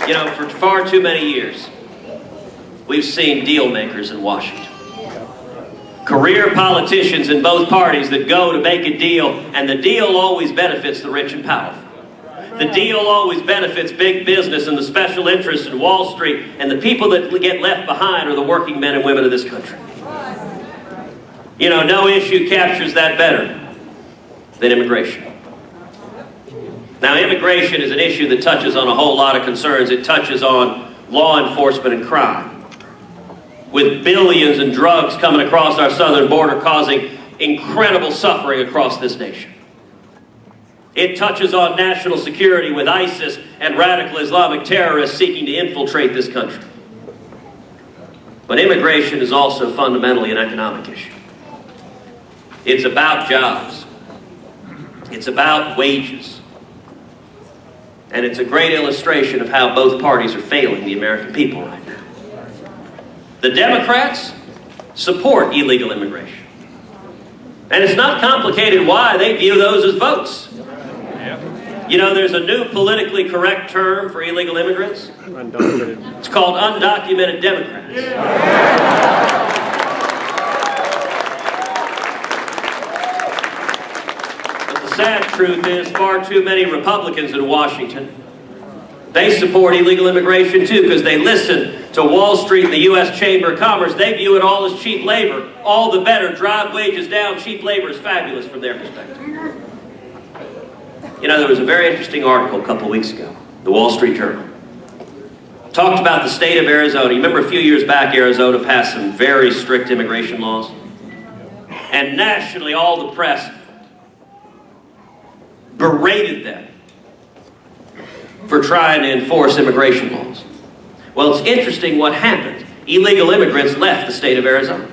You know, for far too many years, we've seen deal makers in Washington. Career politicians in both parties that go to make a deal, and the deal always benefits the rich and powerful. The deal always benefits big business and the special interests in Wall Street, and the people that get left behind are the working men and women of this country. You know, no issue captures that better than immigration. Now, immigration is an issue that touches on a whole lot of concerns. It touches on law enforcement and crime, with billions in drugs coming across our southern border causing incredible suffering across this nation. It touches on national security with ISIS and radical Islamic terrorists seeking to infiltrate this country. But immigration is also fundamentally an economic issue. It's about jobs. It's about wages. And it's a great illustration of how both parties are failing the American people right now. The Democrats support illegal immigration. And it's not complicated why they view those as votes. You know, there's a new politically correct term for illegal immigrants. Undocumented. It's called undocumented Democrats. But the sad truth is, far too many Republicans in Washington, they support illegal immigration too, because they listen to Wall Street and the U.S. Chamber of Commerce. They view it all as cheap labor. All the better. Drive wages down. Cheap labor is fabulous from their perspective. You know, there was a very interesting article a couple weeks ago, the Wall Street Journal. Talked about the state of Arizona. You remember a few years back, Arizona passed some very strict immigration laws? And nationally, all the press berated them for trying to enforce immigration laws. Well, it's interesting what happened. Illegal immigrants left the state of Arizona.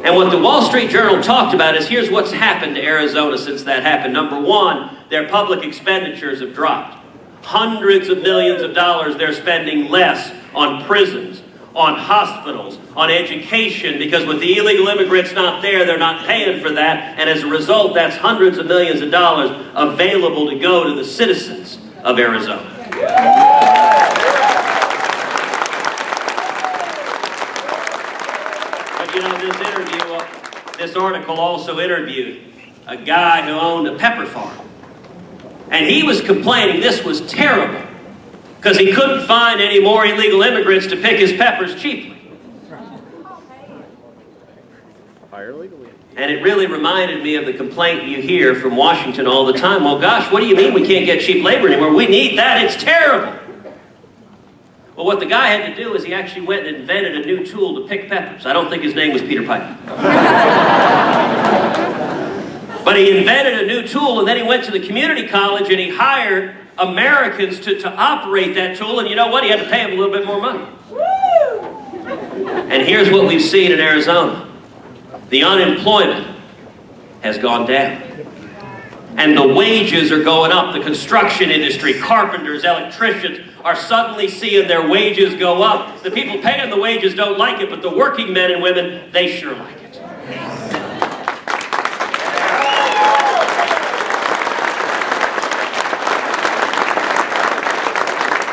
And what the Wall Street Journal talked about is, here's what's happened to Arizona since that happened. Number one, their public expenditures have dropped. Hundreds of millions of dollars they're spending less on prisons, on hospitals, on education, because with the illegal immigrants not there, they're not paying for that. And as a result, that's hundreds of millions of dollars available to go to the citizens of Arizona. But you know, this article also interviewed a guy who owned a pepper farm. And he was complaining this was terrible because he couldn't find any more illegal immigrants to pick his peppers cheaply. Hire legally. And it really reminded me of the complaint you hear from Washington all the time. Well, gosh, what do you mean we can't get cheap labor anymore? We need that. It's terrible. Well, what the guy had to do is he actually went and invented a new tool to pick peppers. I don't think his name was Peter Piper. But he invented a new tool, and then he went to the community college and he hired Americans to operate that tool, and you know what? He had to pay them a little bit more money. And here's what we've seen in Arizona. The unemployment has gone down. And the wages are going up. The construction industry, carpenters, electricians are suddenly seeing their wages go up. The people paying the wages don't like it, but the working men and women, they sure like it.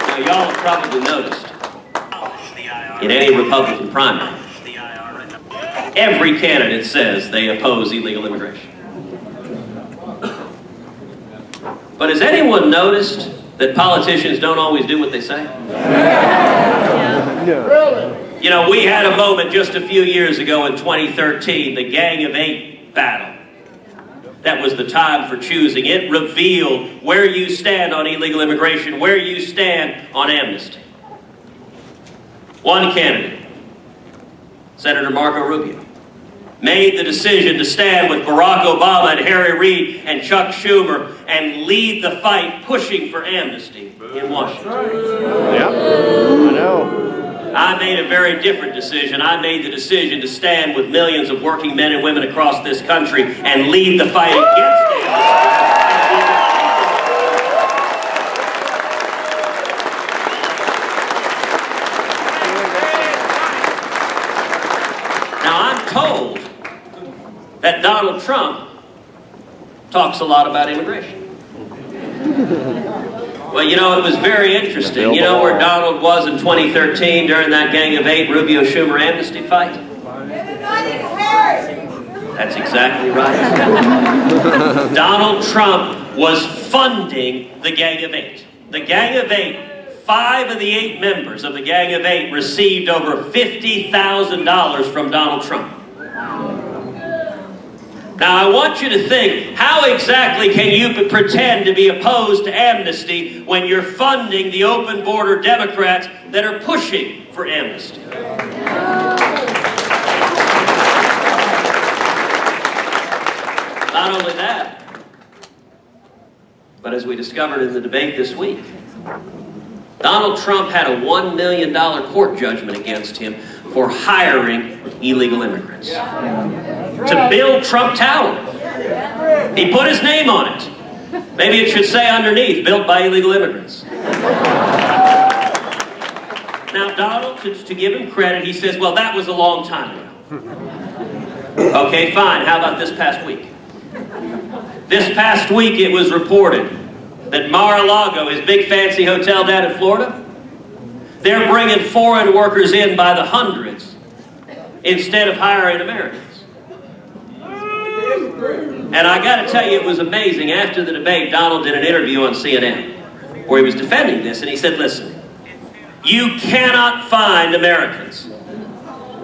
Now, y'all have probably noticed in any Republican primary, every candidate says they oppose illegal immigration. But has anyone noticed that politicians don't always do what they say? No. You know, we had a moment just a few years ago in 2013, the Gang of Eight battle. That was the time for choosing. It revealed where you stand on illegal immigration, where you stand on amnesty. One candidate, Senator Marco Rubio, made the decision to stand with Barack Obama and Harry Reid and Chuck Schumer and lead the fight pushing for amnesty in Washington. Yep, I know. I made a very different decision. I made the decision to stand with millions of working men and women across this country and lead the fight against amnesty. Now, I'm told that Donald Trump talks a lot about immigration. Well, you know, it was very interesting. You know where Donald was in 2013 during that Gang of Eight Rubio Schumer amnesty fight? That's exactly right. Donald Trump was funding the Gang of Eight. The Gang of Eight, 5 of the 8 members of the Gang of Eight received over $50,000 from Donald Trump. Now, I want you to think, how exactly can you pretend to be opposed to amnesty when you're funding the open border Democrats that are pushing for amnesty? Not only that, but as we discovered in the debate this week, Donald Trump had a $1 million court judgment against him for hiring illegal immigrants to build Trump Tower. He put his name on it. Maybe it should say underneath, built by illegal immigrants. Now, Donald, to give him credit, he says, well, that was a long time ago. Okay, fine. How about this past week? This past week, it was reported that Mar-a-Lago, his big fancy hotel down in Florida, they're bringing foreign workers in by the hundreds instead of hiring Americans. And I got to tell you, it was amazing. After the debate, Donald did an interview on CNN where he was defending this, and he said, listen, you cannot find Americans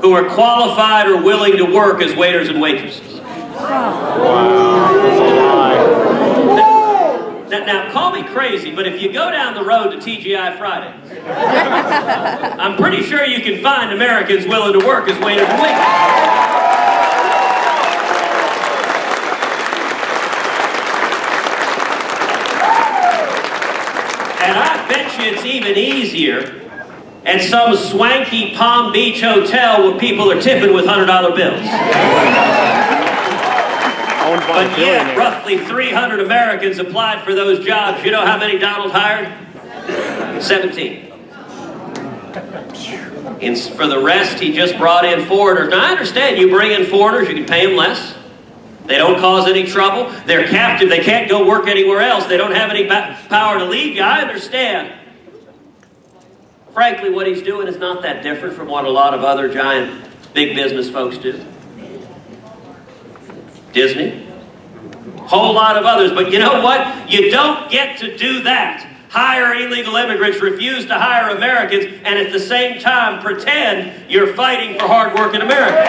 who are qualified or willing to work as waiters and waitresses. Now, call me crazy, but if you go down the road to TGI Fridays, I'm pretty sure you can find Americans willing to work as waiters and waitresses. And I bet you it's even easier at some swanky Palm Beach hotel where people are tipping with $100 bills. But yet, roughly 300 Americans applied for those jobs. You know how many Donald hired? 17. For the rest, he just brought in foreigners. Now, I understand you bring in foreigners, you can pay them less. They don't cause any trouble. They're captive. They can't go work anywhere else. They don't have any power to leave you. I understand. Frankly, what he's doing is not that different from what a lot of other giant big business folks do. Disney, whole lot of others. But you know what? You don't get to do that. Hire illegal immigrants, refuse to hire Americans, and at the same time pretend you're fighting for hard-working Americans.